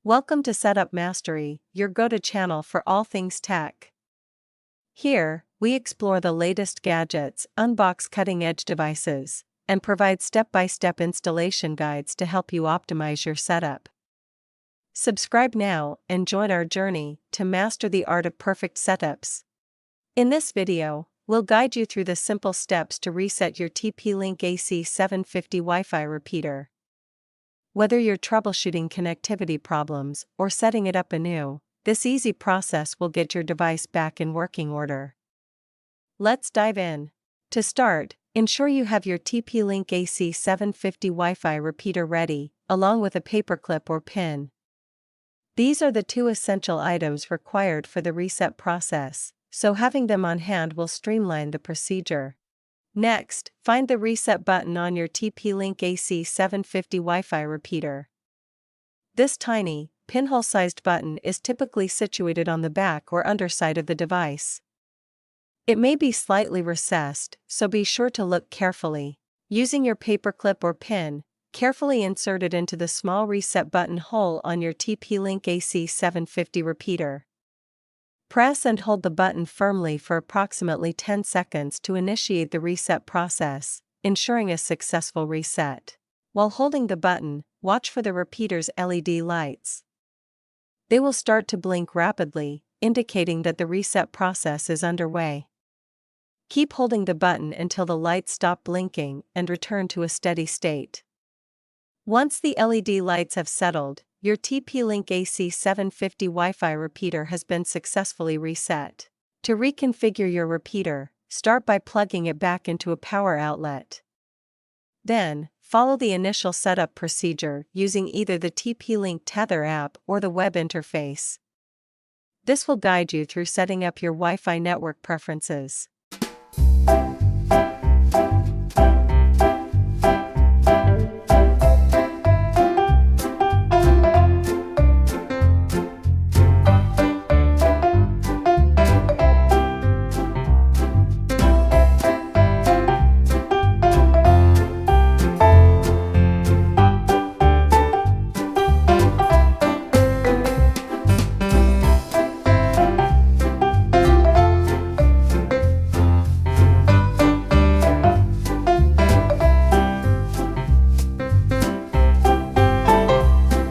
Welcome to Setup Mastery, your go-to channel for all things tech. Here, we explore the latest gadgets, unbox cutting-edge devices, and provide step-by-step installation guides to help you optimize your setup. Subscribe now and join our journey to master the art of perfect setups. In this video, we'll guide you through the simple steps to reset your TP-Link AC750 Wi-Fi repeater. Whether you're troubleshooting connectivity problems or setting it up anew, this easy process will get your device back in working order. Let's dive in. To start, ensure you have your TP-Link AC750 Wi-Fi repeater ready, along with a paperclip or pin. These are the two essential items required for the reset process, so having them on hand will streamline the procedure. Next, find the reset button on your TP-Link AC750 Wi-Fi repeater. This tiny, pinhole-sized button is typically situated on the back or underside of the device. It may be slightly recessed, so be sure to look carefully. Using your paperclip or pin, carefully insert it into the small reset button hole on your TP-Link AC750 repeater. Press and hold the button firmly for approximately 10 seconds to initiate the reset process, ensuring a successful reset. While holding the button, watch for the repeater's LED lights. They will start to blink rapidly, indicating that the reset process is underway. Keep holding the button until the lights stop blinking and return to a steady state. Once the LED lights have settled, your TP-Link AC750 Wi-Fi repeater has been successfully reset. To reconfigure your repeater, start by plugging it back into a power outlet. Then, follow the initial setup procedure using either the TP-Link Tether app or the web interface. This will guide you through setting up your Wi-Fi network preferences.